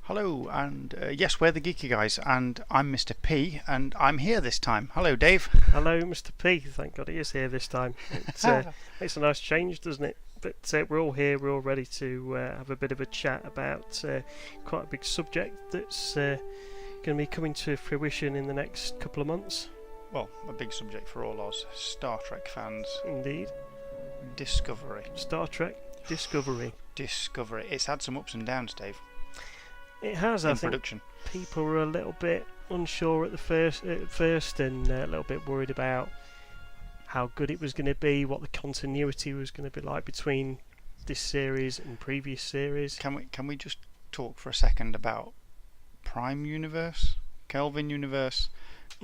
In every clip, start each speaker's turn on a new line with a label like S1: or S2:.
S1: Hello, and yes, we're the Geeky Guys, and I'm Mr. P, and I'm here this time. Hello, Dave.
S2: Hello, Mr. P. Thank God he is here this time. It's makes a nice change, doesn't it? But we're all here, we're all ready to have a bit of a chat about quite a big subject that's going to be coming to fruition in the next couple of months.
S1: Well, a big subject for all us Star Trek fans.
S2: Indeed.
S1: Discovery.
S2: Star Trek Discovery.
S1: Discovery. It's had some ups and downs, Dave.
S2: It has, I think.
S1: Production.
S2: People were a little bit unsure at first, and a little bit worried about how good it was going to be, what the continuity was going to be like between this series and previous series.
S1: Can we just talk for a second about Prime Universe, Kelvin Universe,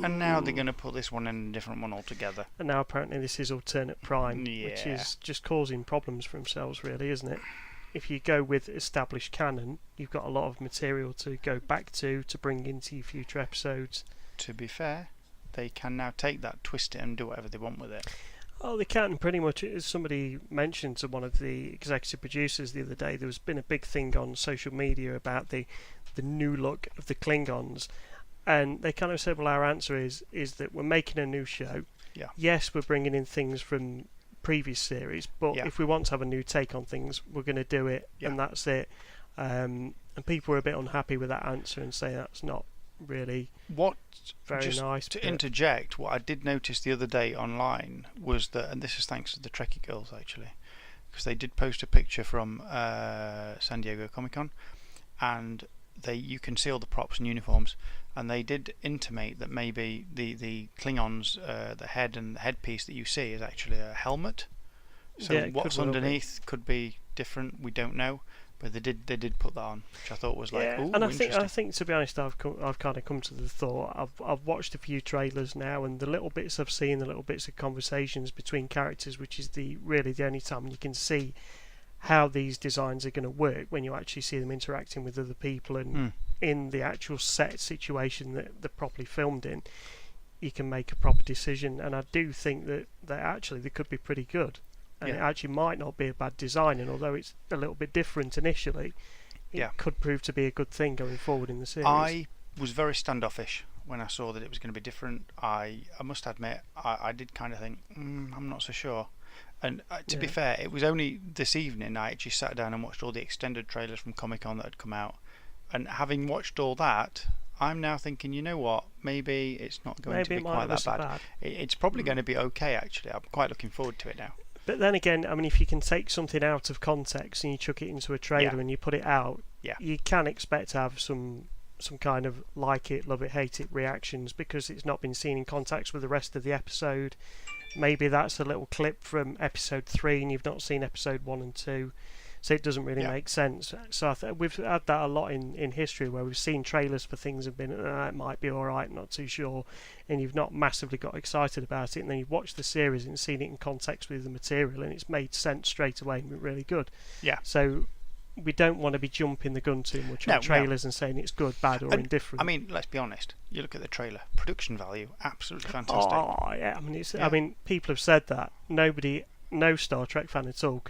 S1: and now they're going to put this one in a different one altogether.
S2: And now apparently this is alternate Prime,
S1: Yeah.
S2: which is just causing problems for themselves, really, isn't it? If you go with established canon, you've got a lot of material to go back to bring into your future episodes.
S1: To be fair, they can now take that, twist it, and do whatever they want with it.
S2: Oh, they can pretty much. As somebody mentioned to one of the executive producers the other day, there's been a big thing on social media about the new look of the Klingons, and they kind of said, well, our answer is that we're making a new show.
S1: Yeah.
S2: Yes, we're bringing in things from previous series, but
S1: Yeah.
S2: if we want to have a new take on things, we're going to do it,
S1: Yeah.
S2: and that's it. And people were a bit unhappy with that answer and say that's not really very nice.
S1: To interject, what I did notice the other day online was that, and this is thanks to the Trekkie girls actually, because they did post a picture from San Diego Comic-Con, and you can see all the props and uniforms, and they did intimate that maybe the Klingons, the head and the headpiece that you see is actually a helmet. So
S2: Yeah,
S1: what's underneath could be different. We don't know, but they did put that on, which I thought was like,
S2: yeah.
S1: ooh,
S2: And I
S1: interesting.
S2: think to be honest, I've kind of come to the thought. I've watched a few trailers now, and the little bits I've seen, the little bits of conversations between characters, which is really the only time you can see how these designs are going to work when you actually see them interacting with other people and in the actual set situation that they're properly filmed in, you can make a proper decision. And I do think that actually they could be pretty good, and it actually might not be a bad design, and although it's a little bit different initially, it could prove to be a good thing going forward in the series.
S1: I was very standoffish when I saw that it was going to be different. I must admit, I did kind of think, I'm not so sure. And to be fair, it was only this evening I actually sat down and watched all the extended trailers from Comic-Con that had come out. And having watched all that, I'm now thinking, you know what, maybe it's not going to be quite that bad. It's probably going to be okay, actually. I'm quite looking forward to it now.
S2: But then again, I mean, if you can take something out of context and you chuck it into a trailer and you put it out, you can expect to have some kind of like it, love it, hate it reactions, because it's not been seen in context with the rest of the episode. Maybe that's a little clip from episode 3 and you've not seen episode 1 and 2, so it doesn't really make sense. So we've had that a lot in history, where we've seen trailers for things and been, it might be alright, not too sure, and you've not massively got excited about it, and then you've watched the series and seen it in context with the material and it's made sense straight away and been really good.
S1: Yeah.
S2: So we don't want to be jumping the gun too much on trailers and saying it's good, bad or indifferent.
S1: I mean, let's be honest, you look at the trailer, production value, absolutely fantastic.
S2: Oh yeah, I mean I mean, people have said that. No Star Trek fan at all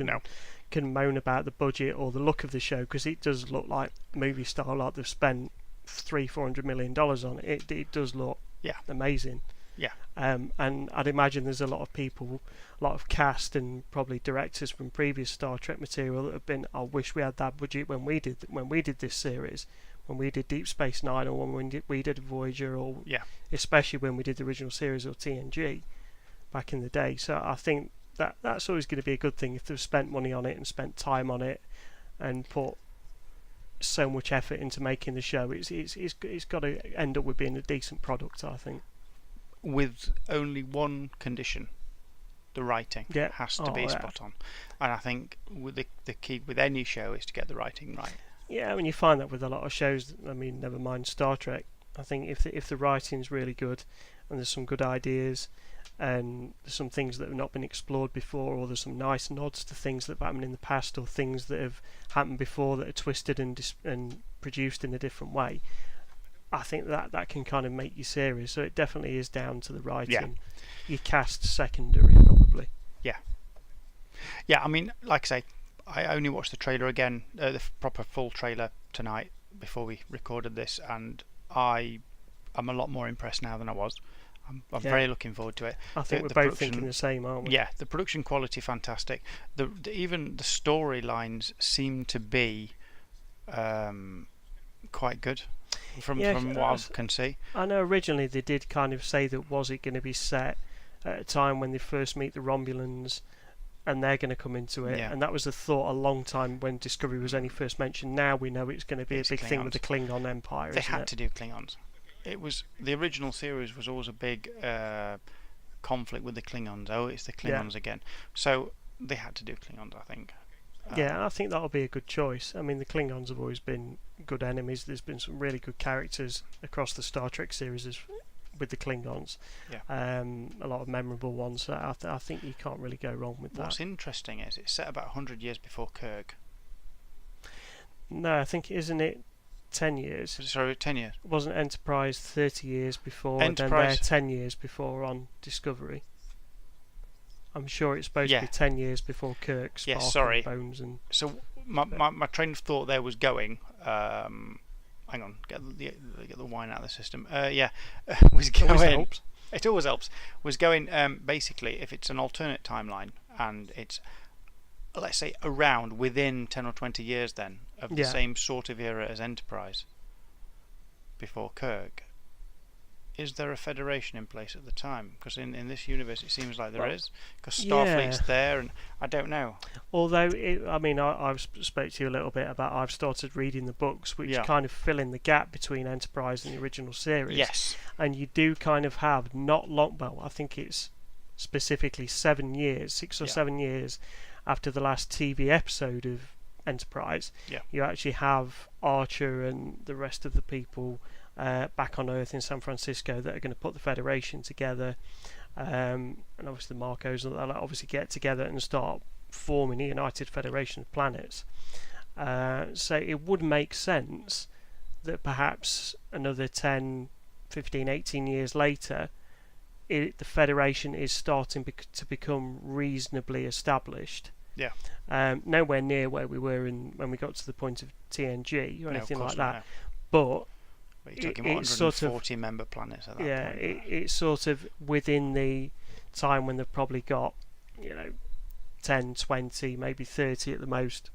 S2: can moan about the budget or the look of the show, because it does look like movie style, like they've spent $300-400 million on it. It does look amazing.
S1: Yeah.
S2: And I'd imagine there's a lot of people, a lot of cast and probably directors from previous Star Trek material that have been, I wish we had that budget when we did this series, when we did Deep Space Nine, or when we did Voyager, or especially when we did the original series or TNG back in the day. So I think that's always going to be a good thing if they've spent money on it and spent time on it and put so much effort into making the show. It's got to end up with being a decent product, I think.
S1: With only one condition: the writing has to be spot on. And I think with the key with any show is to get the writing right.
S2: Yeah, I mean, you find that with a lot of shows. I mean, never mind Star Trek. I think if the writing's really good and there's some good ideas and there's some things that have not been explored before, or there's some nice nods to things that have happened in the past, or things that have happened before that are twisted and produced in a different way, I think that can kind of make you serious. So it definitely is down to the writing.
S1: Yeah.
S2: Your cast secondary, probably.
S1: Yeah, I mean, like I say, I only watched the trailer again, the proper full trailer tonight, before we recorded this, and I'm a lot more impressed now than I was. I'm very looking forward to it.
S2: I think we're both thinking the same, aren't we?
S1: Yeah, the production quality fantastic. Even the storylines seem to be quite good from what I can see.
S2: I know originally they did kind of say that was it going to be set at a time when they first meet the Romulans and they're going to come into it, and that was a thought a long time when Discovery was only first mentioned. Now we know it's going to be a big thing with the Klingon Empire.
S1: They had to do Klingons. It was the original series was always a big conflict with the Klingons. Oh, it's the Klingons again. So they had to do Klingons, I think.
S2: I think that'll be a good choice. I mean, the Klingons have always been good enemies. There's been some really good characters across the Star Trek series with the Klingons. A lot of memorable ones. I think you can't really go wrong with that.
S1: What's interesting is it's set about 100 years before Kirk.
S2: No, I think, isn't it 10 years?
S1: Sorry, 10 years.
S2: Wasn't Enterprise 30 years before, and then they're 10 years before on Discovery? I'm sure it's supposed to be 10 years before Kirk, Spock, and Bones. And
S1: so my train of thought there was going... hang on, get the wine out of the system. Was going.
S2: Always helps.
S1: It always helps. Was going basically if it's an alternate timeline and it's, let's say, around within 10 or 20 years then of the same sort of era as Enterprise before Kirk. Is there a Federation in place at the time? Because in this universe it seems like there is. Because Starfleet's there, and I don't know.
S2: Although, I've spoke to you a little bit about. I've started reading the books, which kind of fill in the gap between Enterprise and the original series.
S1: Yes.
S2: And you do kind of have not long. Well, I think it's specifically 7 years, 6 or 7 years after the last TV episode of Enterprise.
S1: Yeah.
S2: You actually have Archer and the rest of the people back on Earth in San Francisco that are going to put the Federation together, and obviously the Marcos they'll obviously get together and start forming a United Federation of Planets. So it would make sense that perhaps another 10, 15, 18 years later the Federation is starting to become reasonably established. Nowhere near where we were when we got to the point of TNG or anything like that, but
S1: you're talking 140 member planets at that point.
S2: It's sort of within the time when they've probably got 10, 20, maybe 30 at the most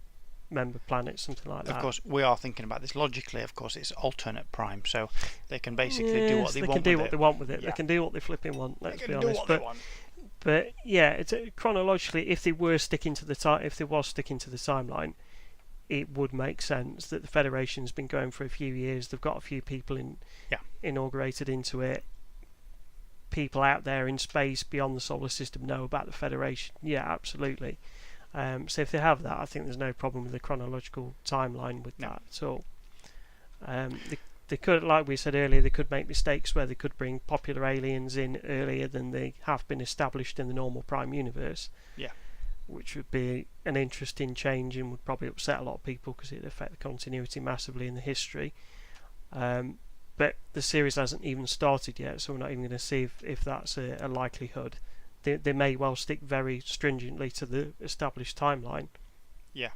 S2: member planets, something like that.
S1: Of course, we are thinking about this logically. Of course, it's alternate prime, so they can basically do what they want with it. They can do what they want with it. They can do what they flipping want. Let's be honest. But it's chronologically, if they was sticking to the timeline, it would make sense that the Federation's been going for a few years. They've got a few people inaugurated into it. People out there in space beyond the solar system know about the Federation. Yeah, absolutely. So if they have that, I think there's no problem with the chronological timeline with that at all. They could, like we said earlier, they could make mistakes where they could bring popular aliens in earlier than they have been established in the normal Prime universe. Yeah.
S2: Which would be an interesting change and would probably upset a lot of people because it would affect the continuity massively in the history. But the series hasn't even started yet, so we're not even going to see if that's a likelihood. They may well stick very stringently to the established timeline. Yeah.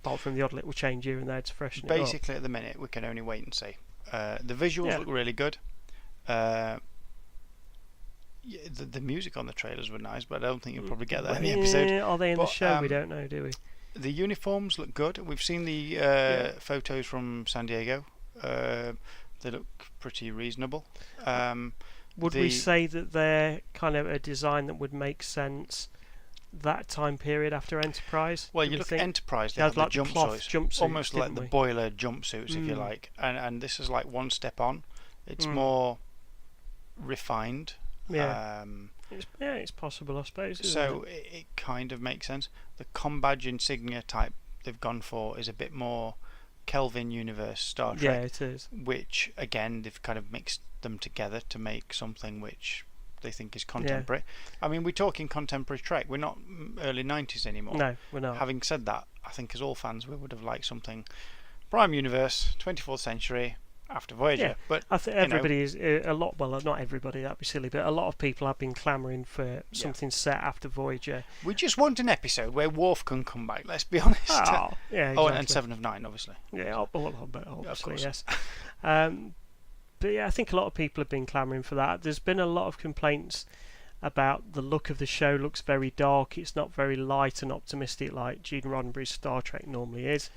S2: Apart from the odd little change here and there to freshen it up.
S1: Basically, at the minute, we can only wait and see. The visuals look really good. The music on the trailers were nice, but I don't think you'll probably get that in the episode.
S2: Are they in the show? We don't know, do we?
S1: The uniforms look good. We've seen the photos from San Diego. They look pretty reasonable.
S2: Would we say that they're kind of a design that would make sense that time period after Enterprise?
S1: Well, you look at Enterprise, they had like the jumpsuits, almost like the boiler jumpsuits, if you like. And this is like one step on. It's more refined.
S2: Yeah, it's possible, I suppose.
S1: So it kind of makes sense. The com badge insignia type they've gone for is a bit more Kelvin universe Star Trek.
S2: Yeah, it is.
S1: Which again, they've kind of mixed them together to make something which they think is contemporary. I mean, we're talking contemporary Trek. We're not early 90s anymore.
S2: No, we're not.
S1: Having said that, I think as all fans, we would have liked something Prime Universe, 24th century, after Voyager.
S2: Yeah,
S1: but
S2: I think everybody is a lot. Well, not everybody. That'd be silly, but a lot of people have been clamouring for something set after Voyager.
S1: We just want an episode where Worf can come back. Let's be honest.
S2: Oh, yeah, exactly.
S1: Oh, and Seven of Nine, obviously.
S2: Yeah, obviously, yes. But yeah, I think a lot of people have been clamouring for that. There's been a lot of complaints about the look of the show. Looks very dark. It's not very light and optimistic like Gene Roddenberry's Star Trek normally is.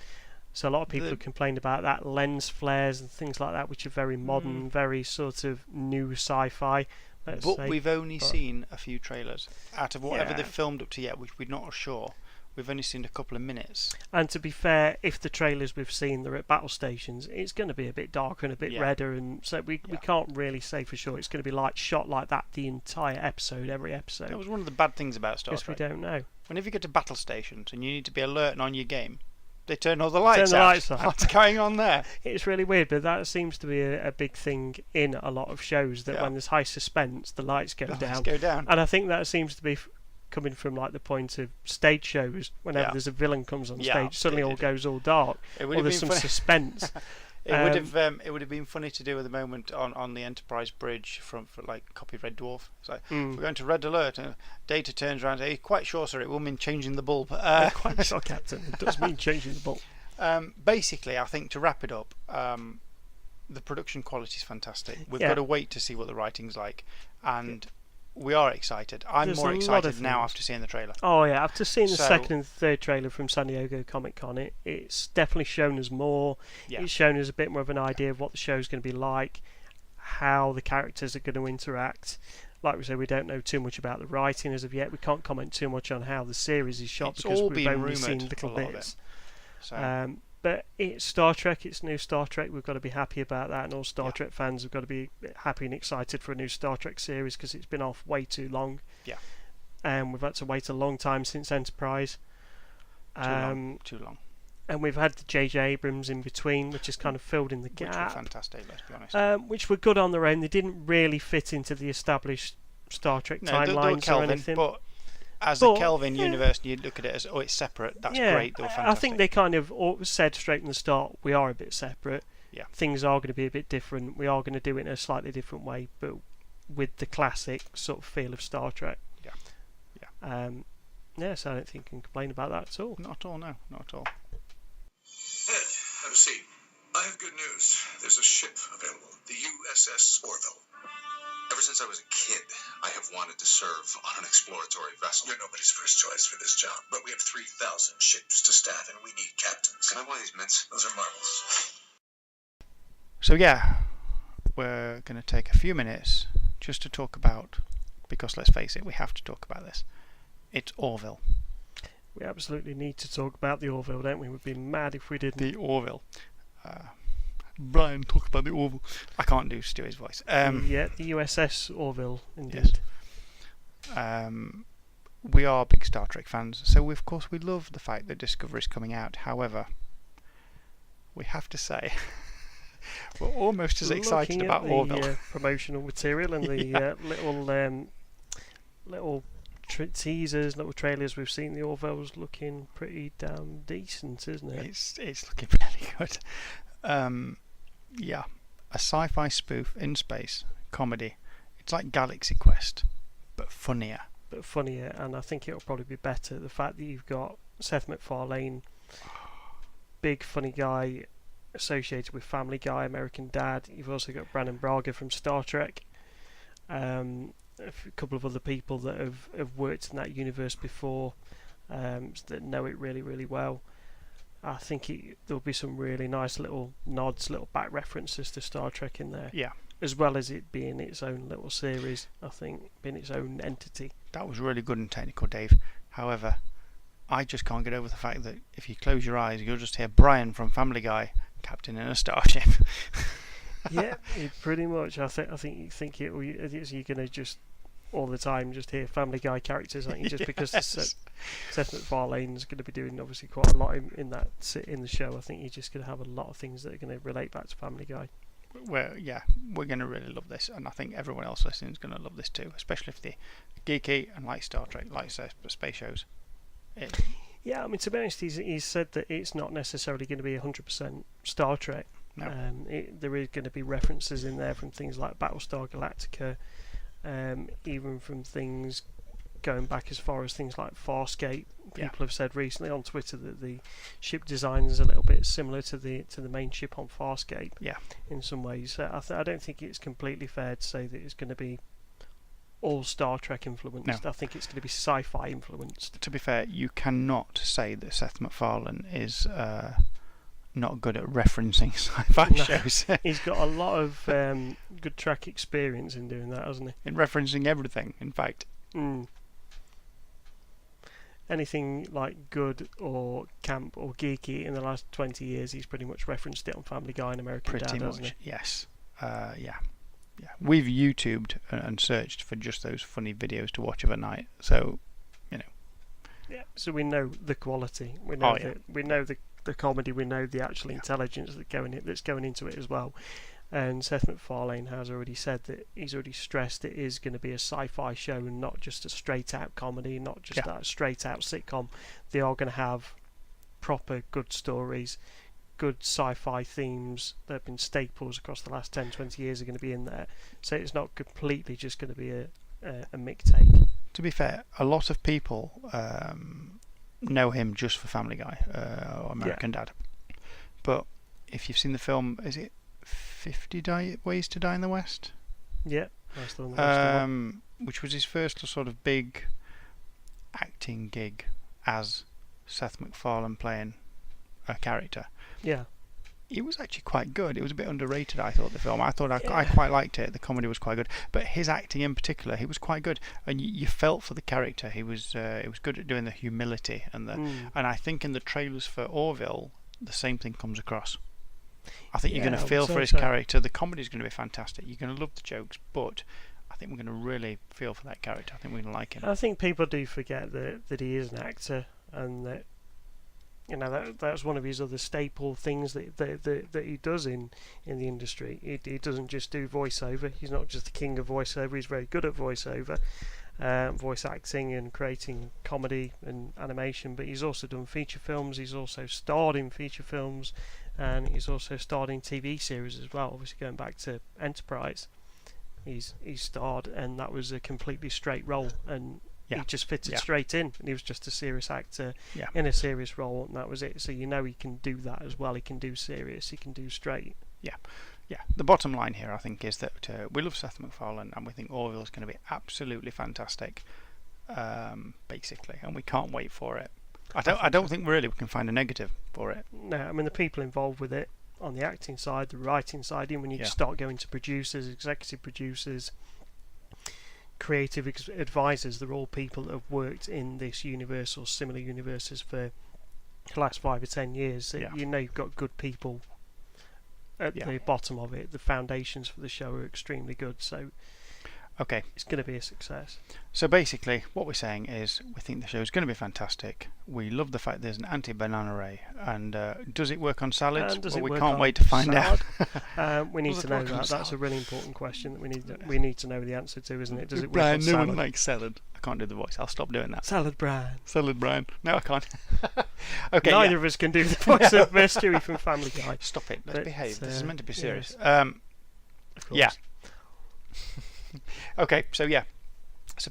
S2: So a lot of people have complained about that, lens flares and things like that, which are very modern, very sort of new sci-fi.
S1: But we've only seen a few trailers out of whatever they've filmed up to yet, which we're not sure. We've only seen a couple of minutes.
S2: And to be fair, if the trailers we've seen they're at battle stations, it's going to be a bit darker and a bit redder, and so we can't really say for sure it's going to be shot like that the entire episode, every episode.
S1: That was one of the bad things about Star Trek.
S2: Because we don't know.
S1: Whenever you get to battle stations and you need to be alert and on your game, they turn all the lights out. What's going on there?
S2: It's really weird, but that seems to be a big thing in a lot of shows, that when there's high suspense, the lights go down. And I think that seems to be coming from the point of stage shows. Whenever there's a villain comes on stage, suddenly all goes all dark, or there's some suspense.
S1: It would have been funny to do at the moment on the Enterprise bridge for copy of Red Dwarf. It's like, we're going to red alert, and Data turns around and says, "Are you quite sure, sir? It will mean changing the bulb."
S2: Quite sure, Captain. It does mean changing the bulb.
S1: Basically, I think to wrap it up, the production quality is fantastic. We've got to wait to see what the writing's like, and we are excited. I'm more excited now after seeing the trailer.
S2: Oh yeah, after seeing the second and third trailer from San Diego Comic-Con, it's definitely shown us more. It's shown us a bit more of an idea of what the show's going to be like, how the characters are going to interact. Like we said, we don't know too much about the writing as of yet. We can't comment too much on how the series is shot because we've only seen little bits. But it's Star Trek, it's new Star Trek. We've got to be happy about that, and all Star Trek fans have got to be happy and excited for a new Star Trek series because it's been off way too long.
S1: Yeah.
S2: And we've had to wait a long time since Enterprise.
S1: Too long.
S2: And we've had the J.J. Abrams in between, which has kind of filled in the gap.
S1: Which were fantastic, let's be honest.
S2: Which were good on their own. They didn't really fit into the established Star Trek timelines
S1: Kelvin,
S2: or anything.
S1: But a Kelvin universe, you look at it as, it's separate. That's great. They were fantastic.
S2: I think they kind of said straight from the start, we are a bit separate.
S1: Yeah.
S2: Things are going to be a bit different. We are going to do it in a slightly different way, but with the classic sort of feel of Star Trek. So I don't think you can complain about that at all.
S1: Not at all, no. Not at all.
S3: Ed, have a seat. I have good news. There's a ship available, the USS Orville. Ever since I was a kid, I have wanted to serve on an exploratory vessel. You're nobody's first choice for this job, but we have 3,000 ships to staff, and we need captains. Can I have one of these mints? Those are marbles.
S1: So we're going to take a few minutes just to talk about, because let's face it, we have to talk about this. It's Orville.
S2: We absolutely need to talk about the Orville, don't we? We'd be mad if we didn't.
S1: The Orville. Brian, talk about the Orville. I can't do Stewie's voice.
S2: The USS Orville, indeed.
S1: Yes. We are big Star Trek fans, so of course we love the fact that Discovery is coming out. However, we have to say we're almost as excited about Orville.
S2: The promotional material and the little teasers, little trailers we've seen. The Orville's looking pretty damn decent, isn't it?
S1: It's looking really good. A sci-fi spoof in space comedy. It's like Galaxy Quest, but funnier.
S2: And I think it'll probably be better. The fact that you've got Seth MacFarlane, big funny guy associated with Family Guy, American Dad. You've also got Brannon Braga from Star Trek. A couple of other people that have worked in that universe before, that know it really, really well. I think there'll be some really nice little nods, little back references to Star Trek in there.
S1: Yeah.
S2: As well as it being its own little series, I think, being its own entity.
S1: That was really good and technical, Dave. However, I just can't get over the fact that if you close your eyes, you'll just hear Brian from Family Guy, captain in a starship.
S2: Yeah, pretty much. I think you're going to just all the time just hear Family Guy characters, aren't you? Just because Seth MacFarlane's going to be doing obviously quite a lot in the show. I think you're just going to have a lot of things that are going to relate back to Family Guy.
S1: Well, we're going to really love this, and I think everyone else listening is going to love this too, especially if they're geeky and like Star Trek, like space shows.
S2: Yeah, I mean, to be honest, he's said that it's not necessarily going to be 100% Star Trek.
S1: No.
S2: There is going to be references in there from things like Battlestar Galactica, even from things going back as far as things like Farscape. People have said recently on Twitter that the ship design is a little bit similar to the main ship on Farscape.
S1: Yeah.
S2: In some ways, so I don't think it's completely fair to say that it's going to be all Star Trek influenced.
S1: No.
S2: I think it's going to be sci-fi influenced.
S1: To be fair, you cannot say that Seth MacFarlane is not good at referencing sci-fi shows.
S2: He's got a lot of good Trek experience in doing that, hasn't he?
S1: In referencing everything, in fact.
S2: Anything like good or camp or geeky in the last 20 years, he's pretty much referenced it on Family Guy and American Dad, hasn't he?
S1: Yes. Yeah. We've YouTubed and searched for just those funny videos to watch of a night, so
S2: Yeah, so we know the quality. We know we know the comedy. We know the actual intelligence that's going into it as well. And Seth MacFarlane has already said that he's already stressed it is going to be a sci-fi show and not just a straight-out comedy, not just a straight-out sitcom. They are going to have proper good stories, good sci-fi themes that have been staples across the last 10, 20 years are going to be in there. So it's not completely just going to be a Mick take.
S1: To be fair, a lot of people know him just for Family Guy or American Dad. But if you've seen the film, is it 50 Ways to Die in the West?
S2: Yeah, that's the one.
S1: Which was his first sort of big acting gig as Seth MacFarlane playing a character.
S2: Yeah.
S1: It was actually quite good. It was a bit underrated, I thought, the film. I thought I quite liked it. The comedy was quite good. But his acting in particular, he was quite good. And you felt for the character. He was good at doing the humility. And I think in the trailers for Orville, the same thing comes across. I think you're going to feel for his character. The comedy is going to be fantastic. You're going to love the jokes. But I think we're going to really feel for that character. I think we're going to like him.
S2: I think people do forget that he is an actor and that that's one of his other staple things that he does in the industry. He doesn't just do voiceover. He's not just the king of voiceover. He's very good at voiceover, voice acting and creating comedy and animation. But he's also done feature films. He's also starred in feature films, and he's also starred in TV series as well. Obviously, going back to Enterprise, he's starred, and that was a completely straight role, and he just fitted straight in, and he was just a serious actor in a serious role, and that was it. So he can do that as well. He can do serious, he can do straight.
S1: Yeah. The bottom line here, I think, is that we love Seth MacFarlane, and we think Orville is going to be absolutely fantastic, basically, and we can't wait for it. I don't think really we can find a negative for it.
S2: No, I mean the people involved with it on the acting side, the writing side, even when you start going to producers, executive producers, creative advisors, they're all people that have worked in this universe or similar universes for the last 5 or 10 years. So you've got good people at the bottom of it. The foundations for the show are extremely good, so it's going to be a success.
S1: So basically what we're saying is we think the show is going to be fantastic. We love the fact there's an anti-banana ray, and does it work on salads? Well, we can't wait to find out.
S2: We need to know that. That's a really important question that we need to know the answer to, isn't it? Does it work on salad?
S1: No one likes salad. I can't do the voice. I'll stop doing that.
S2: Salad Brian.
S1: No, I can't.
S2: Neither of us can do the voice of Stewie from Family Guy.
S1: Stop it. Let's behave. This is meant to be serious.
S2: Of course.
S1: Yeah. Okay, so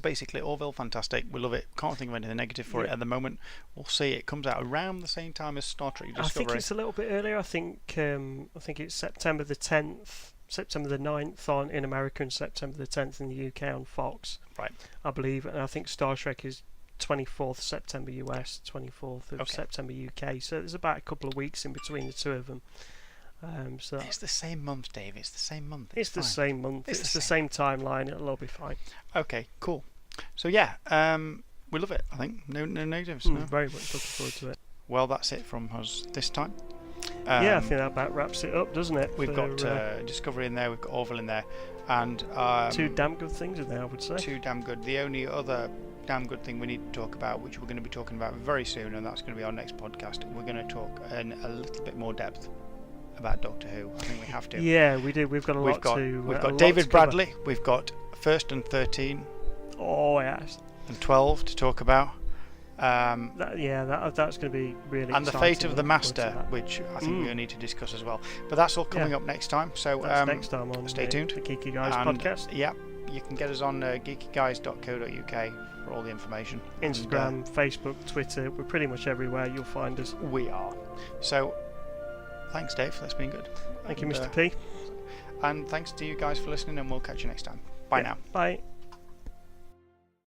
S1: basically Orville, fantastic, we love it, can't think of anything negative for it at the moment. We'll see. It comes out around the same time as Star Trek Discovery.
S2: I think it's a little bit earlier. I think it's September the 10th, September the 9th in America, and September the 10th in the UK on Fox,
S1: right, I
S2: believe. And I think Star Trek is 24th September US, 24th of September UK, so there's about a couple of weeks in between the two of them. So
S1: it's the same month, Dave. It's the same month.
S2: It's the same month. It's the same timeline. It'll all be fine. Okay,
S1: cool. So we love it. I think no negatives. No.
S2: Very much looking forward to it.
S1: Well, that's it from us this time.
S2: I think that about wraps it up, doesn't it?
S1: We've got Discovery in there. We've got Orville in there, and
S2: two damn good things in there, I would say.
S1: Two damn good. The only other damn good thing we need to talk about, which we're going to be talking about very soon, and that's going to be our next podcast. We're going to talk in a little bit more depth about Doctor Who. I think we have to.
S2: Yeah, we do. We've got a lot to.
S1: We've got David Bradley. We've got First and 13.
S2: Oh yes.
S1: And 12 to talk about.
S2: That's going to be really
S1: and
S2: exciting.
S1: the fate of the
S2: Looking
S1: Master,
S2: forward to
S1: which I think we'll need to discuss as well. But that's all coming up next time. So
S2: that's next time on
S1: stay tuned.
S2: The Geeky Guys podcast.
S1: Yeah, you can get us on geekyguys.co.uk for all the information.
S2: Instagram, Facebook, Twitter. We're pretty much everywhere. You'll find us.
S1: We are. So thanks, Dave. That's been good.
S2: Thank you, Mr. P.
S1: And thanks to you guys for listening, and we'll catch you next time. Bye now.
S2: Bye.